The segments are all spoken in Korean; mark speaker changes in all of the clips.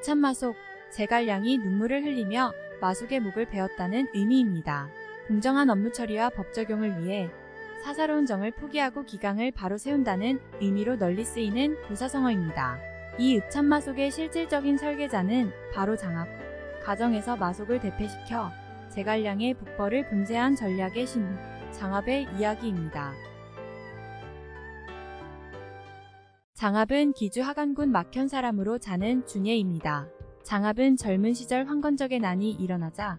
Speaker 1: 읍참마속, 제갈량이 눈물을 흘리며 마속의 목을 베었다는 의미입니다. 공정한 업무 처리와 법 적용을 위해 사사로운 정을 포기하고 기강을 바로 세운다는 의미로 널리 쓰이는 부사성어입니다. 이 읍참마속의 실질적인 설계자는 바로 장압, 가정에서 마속을 대패시켜 제갈량의 북벌을 분쇄한 전략의 신, 장압의 이야기입니다. 장압은 기주 하간군 막현 사람으로 자는 준예입니다. 장압은 젊은 시절 황건적의 난이 일어나자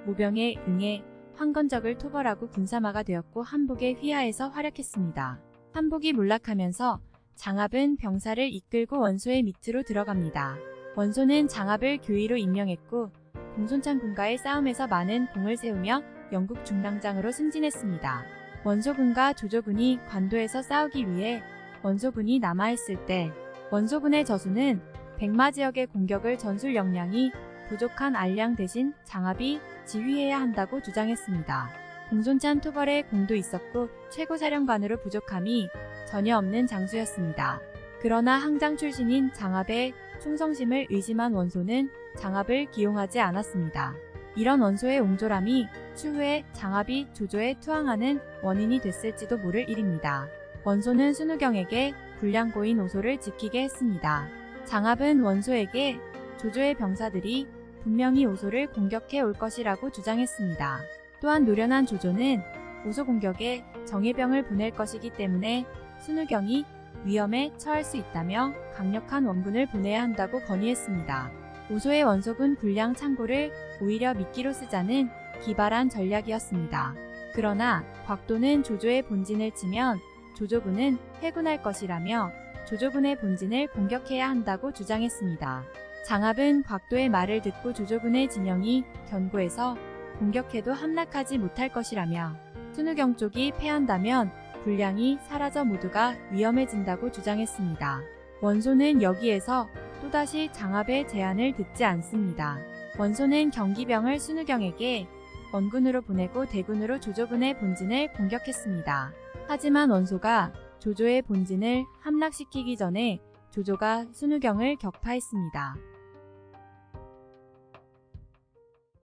Speaker 1: 모병에 응해 황건적을 토벌하고 군사마가 되었고 한복의 휘하에서 활약했습니다. 한복이 몰락하면서 장압은 병사를 이끌고 원소의 밑으로 들어갑니다. 원소는 장압을 교의로 임명했고 공손창 군과의 싸움에서 많은 공을 세우며 영국 중랑장으로 승진했습니다. 원소군과 조조군이 관도에서 싸우기 위해 원소군이 남하했을 때 원소군의 저수는 백마 지역의 공격을 전술 역량이 부족한 알량 대신 장압이 지휘해야 한다고 주장했습니다. 공손찬 토벌에 공도 있었고 최고사령관으로 부족함이 전혀 없는 장수였습니다. 그러나 항장 출신인 장압의 충성심을 의심한 원소는 장압을 기용하지 않았습니다. 이런 원소의 옹졸함이 추후에 장압이 조조에 투항하는 원인이 됐을지도 모를 일입니다. 원소는 순우경에게 군량고인 오소를 지키게 했습니다. 장압은 원소에게 조조의 병사들이 분명히 오소를 공격해 올 것이라고 주장했습니다. 또한 노련한 조조는 오소 공격에 정예병을 보낼 것이기 때문에 순우경이 위험에 처할 수 있다며 강력한 원군을 보내야 한다고 건의했습니다. 오소의 원소군 군량 창고를 오히려 미끼로 쓰자는 기발한 전략이었습니다. 그러나 곽도는 조조의 본진을 치면 조조군은 회군할 것이라며 조조군의 본진을 공격해야 한다고 주장했습니다. 장압은 곽도의 말을 듣고 조조군의 진영이 견고해서 공격해도 함락하지 못할 것이라며 순우경 쪽이 패한다면 군량이 사라져 모두가 위험해진다고 주장했습니다. 원소는 여기에서 또다시 장압의 제안을 듣지 않습니다. 원소는 경기병을 순우경에게 원군으로 보내고 대군으로 조조군의 본진을 공격했습니다. 하지만 원소가 조조의 본진을 함락시키기 전에 조조가 순우경을 격파했습니다.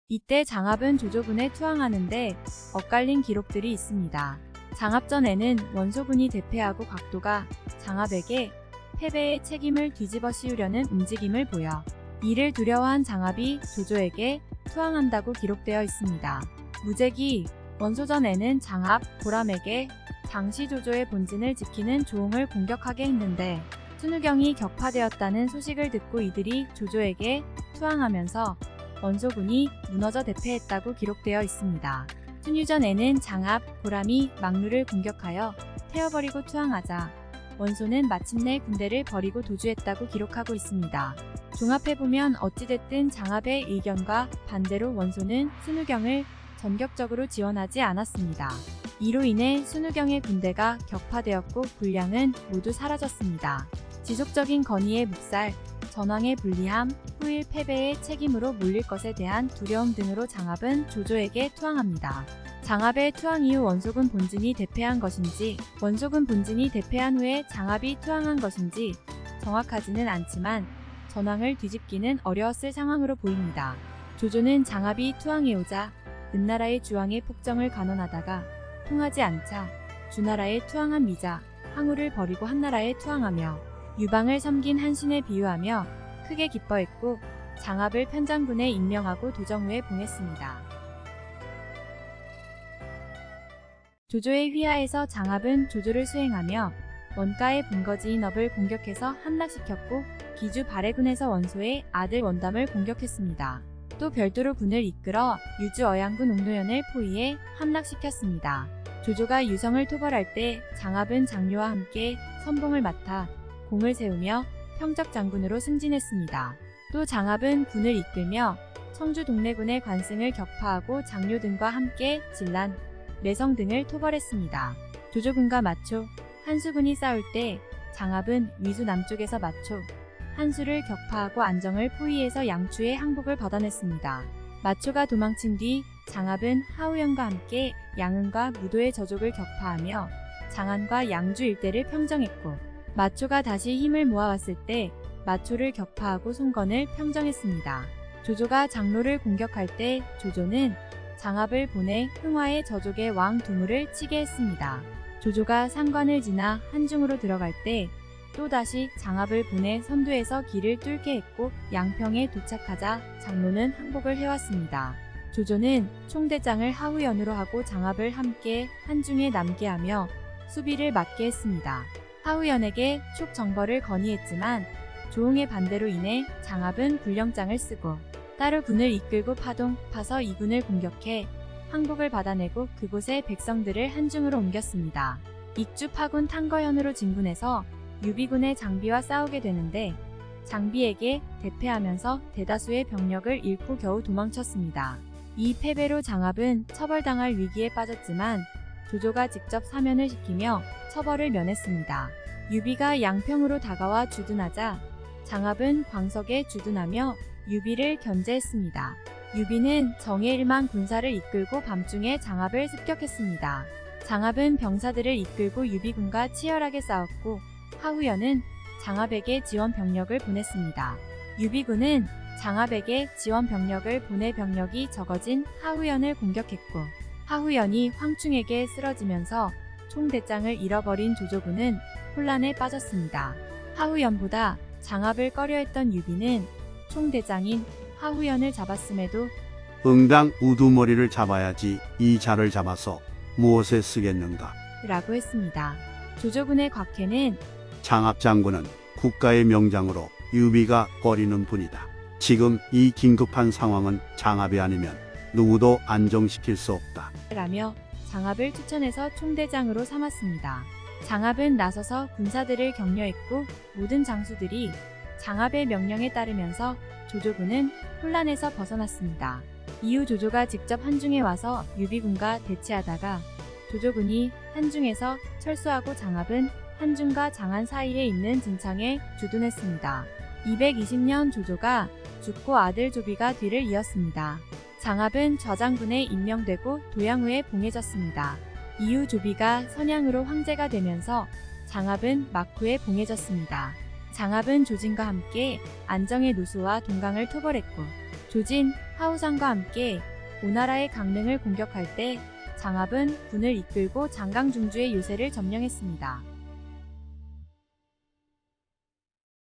Speaker 1: 이때 장압은 조조군에 투항하는데 엇갈린 기록들이 있습니다. 장압전에는 원소군이 대패하고 곽도가 장압에게 패배의 책임을 뒤집어 씌우려는 움직임을 보여 이를 두려워한 장압이 조조에게 투항한다고 기록되어 있습니다. 무제기 원소전에는 장압, 보람에게 당시 조조의 본진을 지키는 조홍을 공격하게 했는데 순우경이 격파되었다는 소식을 듣고 이들이 조조에게 투항하면서 원소군이 무너져 대패했다고 기록되어 있습니다. 순유전에는 장압, 보람이 막루를 공격하여 태워버리고 투항하자 원소는 마침내 군대를 버리고 도주했다고 기록하고 있습니다. 종합해보면 어찌됐든 장압의 의견과 반대로 원소는 순우경을 전격적으로 지원하지 않았습니다. 이로 인해 순우경의 군대가 격파되었고 군량은 모두 사라졌습니다. 지속적인 건의의 묵살, 전황의 불리함, 후일 패배의 책임으로 몰릴 것에 대한 두려움 등으로 장압은 조조에게 투항합니다. 장압의 투항 이후 원소군 본진이 대패한 것인지 원소군 본진이 대패한 후에 장압이 투항한 것인지 정확하지는 않지만 전황을 뒤집기는 어려웠을 상황으로 보입니다. 조조는 장압이 투항해오자 은나라의 주왕의 폭정을 간언하다가 통하지 않자 주나라에 투항한 미자, 항우를 버리고 한나라에 투항하며 유방을 섬긴 한신에 비유하며 크게 기뻐했고 장압을 편장군에 임명하고 도정 후에 봉했습니다. 조조의 휘하에서 장압은 조조를 수행하며 원가의 본거지인 업을 공격해서 함락시켰고 기주 발해군에서 원소의 아들 원담을 공격했습니다. 또 별도로 군을 이끌어 유주 어양군 옥노연을 포위해 함락시켰습니다. 조조가 유성을 토벌할 때 장압은 장료와 함께 선봉을 맡아 공을 세우며 평적장군으로 승진했습니다. 또 장압은 군을 이끌며 청주 동래군의 관승을 격파하고 장료 등과 함께 진란, 매성 등을 토벌했습니다. 조조군과 마초, 한수군이 싸울 때 장압은 위수 남쪽에서 마초, 한수를 격파하고 안정을 포위해서 양추의 항복을 받아냈습니다. 마초가 도망친 뒤 장압은 하우영과 함께 양은과 무도의 저족을 격파하며 장안과 양주 일대를 평정했고 마초가 다시 힘을 모아왔을 때 마초를 격파하고 송건을 평정했습니다. 조조가 장로를 공격할 때 조조는 장압을 보내 흥화의 저족의 왕 두무를 치게 했습니다. 조조가 상관을 지나 한중으로 들어갈 때 또다시 장압을 보내 선두에서 길을 뚫게 했고 양평에 도착하자 장로는 항복을 해왔습니다. 조조는 총대장을 하우연으로 하고 장압을 함께 한중에 남게 하며 수비를 맡게 했습니다. 하우연에게 촉정벌을 건의했지만 조응의 반대로 인해 장압은 불령장을 쓰고 따로 군을 이끌고 파서 이군을 공격해 항복을 받아내고 그곳의 백성들을 한중으로 옮겼습니다. 익주 파군 탕거현으로 진군해서 유비군의 장비와 싸우게 되는데 장비에게 대패하면서 대다수의 병력을 잃고 겨우 도망쳤습니다. 이 패배로 장압은 처벌당할 위기에 빠졌지만 조조가 직접 사면을 시키며 처벌을 면했습니다. 유비가 양평으로 다가와 주둔하자 장압은 광석에 주둔하며 유비를 견제했습니다. 유비는 정예 1만 군사를 이끌고 밤중에 장압을 습격했습니다. 장압은 병사들을 이끌고 유비군과 치열하게 싸웠고 하우연은 장압에게 지원 병력을 보냈습니다. 유비군은 장압에게 지원 병력을 보내 병력이 적어진 하우연을 공격했고 하우연이 황충에게 쓰러지면서 총대장을 잃어버린 조조군은 혼란에 빠졌습니다. 하우연보다 장압을 꺼려했던 유비는 총대장인 하우연을 잡았음에도
Speaker 2: 응당 우두머리를 잡아야지 이 자를 잡아서 무엇에 쓰겠는가.
Speaker 1: 라고 했습니다. 조조군의 곽해는
Speaker 2: 장압 장군은 국가의 명장으로 유비가 꺼리는 분이다. 지금 이 긴급한 상황은 장압이 아니면 누구도 안정시킬 수 없다.
Speaker 1: 라며 장압을 추천해서 총대장으로 삼았습니다. 장압은 나서서 군사들을 격려했고 모든 장수들이 장압의 명령에 따르면서 조조군은 혼란에서 벗어났습니다. 이후 조조가 직접 한중에 와서 유비군과 대치하다가 조조군이 한중에서 철수하고 장압은 한중과 장안 사이에 있는 진창에 주둔했습니다. 220년 조조가 죽고 아들 조비가 뒤를 이었습니다. 장압은 좌장군에 임명되고 도양후에 봉해졌습니다. 이후 조비가 선양으로 황제가 되면서 장압은 막후에 봉해졌습니다. 장압은 조진과 함께 안정의 누수와 동강을 토벌했고 조진, 하우상과 함께 오나라의 강릉을 공격할 때 장압은 군을 이끌고 장강중주의 요새를 점령했습니다.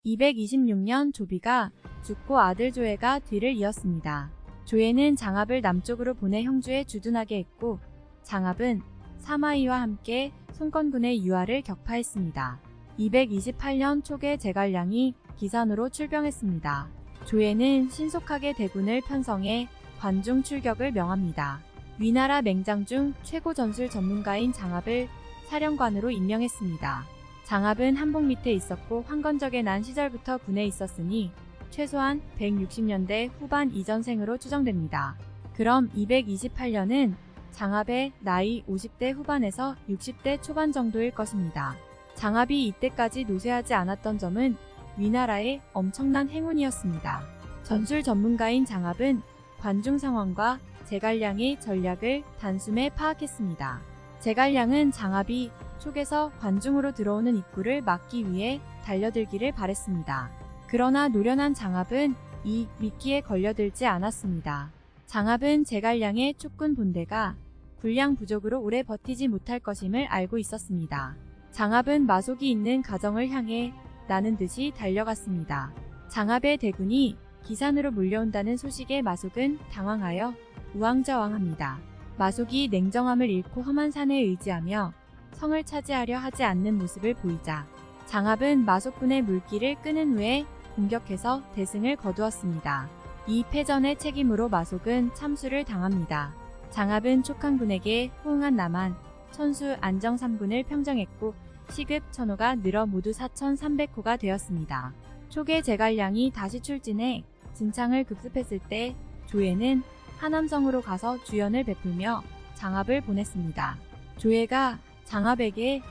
Speaker 1: 226년 조비가 죽고 아들 조회가 뒤를 이었습니다. 조회는 장압을 남쪽으로 보내 형주에 주둔하게 했고 장압은 사마이와 함께 송건군의 유하를 격파했습니다. 228년 초계 제갈량이 기산으로 출병했습니다. 조회는 신속하게 대군을 편성해 관중 출격을 명합니다. 위나라 맹장 중 최고 전술 전문가인 장압을 사령관으로 임명했습니다. 장압은 한복 밑에 있었고 황건적에 난 시절부터 군에 있었으니 최소한 160년대 후반 이전생으로 추정됩니다. 그럼 228년은 장압의 나이 50대 후반에서 60대 초반 정도일 것입니다. 장압이 이때까지 노쇠하지 않았던 점은 위나라의 엄청난 행운이었습니다. 전술 전문가인 장압은 관중 상황과 제갈량의 전략을 단숨에 파악했습니다. 제갈량은 장압이 촉에서 관중으로 들어오는 입구를 막기 위해 달려들기를 바랬습니다. 그러나 노련한 장압은 이 미끼에 걸려들지 않았습니다. 장압은 제갈량의 촉군 본대가 군량 부족으로 오래 버티지 못할 것임을 알고 있었습니다. 장압은 마속이 있는 가정을 향해 나는 듯이 달려갔습니다. 장압의 대군이 기산으로 몰려온다는 소식에 마속은 당황하여 우왕좌왕합니다. 마속이 냉정함을 잃고 험한 산에 의지하며 성을 차지하려 하지 않는 모습을 보이자 장압은 마속군의 물기를 끄는 후에 공격해서 대승을 거두었습니다. 이 패전의 책임으로 마속은 참수를 당합니다. 장압은 촉한군에게 호응한 남한, 천수 안정 3군을 평정했고 시급 천호가 늘어 모두 4,300호가 되었습니다. 촉의 제갈량이 다시 출진해 진창을 급습했을 때 조회는 하남성으로 가서 주연을 베풀며 장압을 보냈습니다. 조회가 장압에게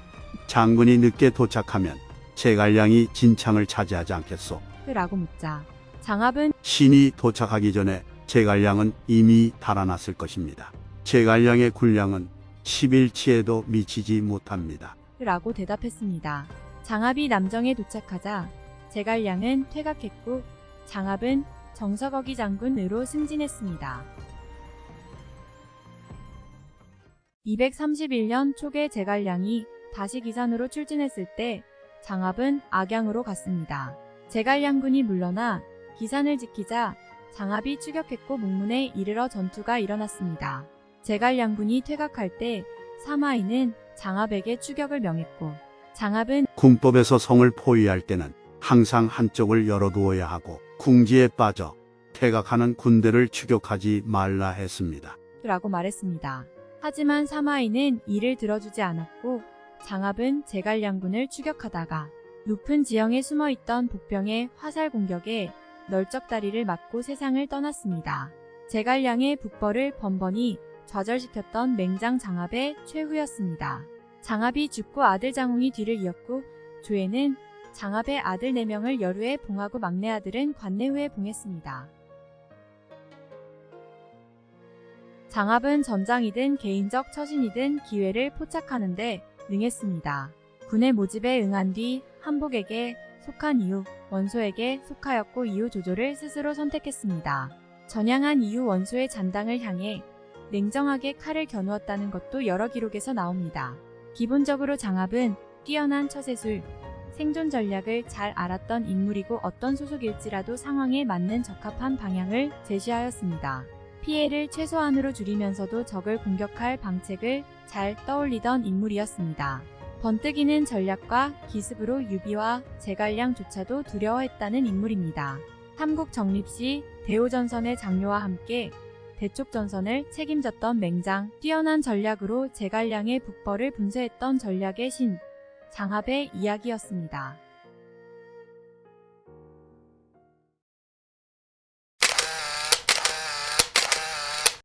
Speaker 2: 장군이 늦게 도착하면 제갈량이 진창을 차지하지 않겠소?
Speaker 1: 라고 묻자 장압은
Speaker 2: 신이 도착하기 전에 제갈량은 이미 달아났을 것입니다. 제갈량의 군량은 10일치에도 미치지 못합니다.
Speaker 1: 라고 대답했습니다. 장압이 남정에 도착하자 제갈량은 퇴각했고 장압은 정석어기 장군으로 승진했습니다. 231년 초계 제갈량이 다시 기산으로 출진했을 때 장압은 악양으로 갔습니다. 제갈량군이 물러나 기산을 지키자 장압이 추격했고 묵문에 이르러 전투가 일어났습니다. 제갈량군이 퇴각할 때 사마이는 장압에게 추격을 명했고 장압은
Speaker 2: 군법에서 성을 포위할 때는 항상 한쪽을 열어두어야 하고 궁지에 빠져 퇴각하는 군대를 추격하지 말라 했습니다.
Speaker 1: 라고 말했습니다. 하지만 사마이는 이를 들어주지 않았고 장압은 제갈량군을 추격하다가 높은 지형에 숨어있던 복병의 화살 공격에 널쩍다리를 맞고 세상을 떠났습니다. 제갈량의 북벌을 번번이 좌절시켰던 맹장 장압의 최후였습니다. 장압이 죽고 아들 장웅이 뒤를 이었고 조에는 장압의 아들 4명을 열후에 봉하고 막내 아들은 관내 후에 봉했습니다. 장압은 전장이든 개인적 처신이든 기회를 포착하는 데 능했습니다. 군의 모집에 응한 뒤 한복에게 속한 이후 원소에게 속하였고 이후 조조를 스스로 선택했습니다. 전향한 이후 원소의 잔당을 향해 냉정하게 칼을 겨누었다는 것도 여러 기록에서 나옵니다. 기본적으로 장압은 뛰어난 처세술, 생존 전략을 잘 알았던 인물이고 어떤 소속일지라도 상황에 맞는 적합한 방향을 제시하였습니다. 피해를 최소한으로 줄이면서도 적을 공격할 방책을 잘 떠올리던 인물이었습니다. 번뜩이는 전략과 기습으로 유비와 제갈량조차도 두려워했다는 인물입니다. 삼국 정립 시 대오전선의 장료와 함께 대촉전선을 책임졌던 맹장, 뛰어난 전략으로 제갈량의 북벌을 분쇄했던 전략의 신, 장압의 이야기였습니다.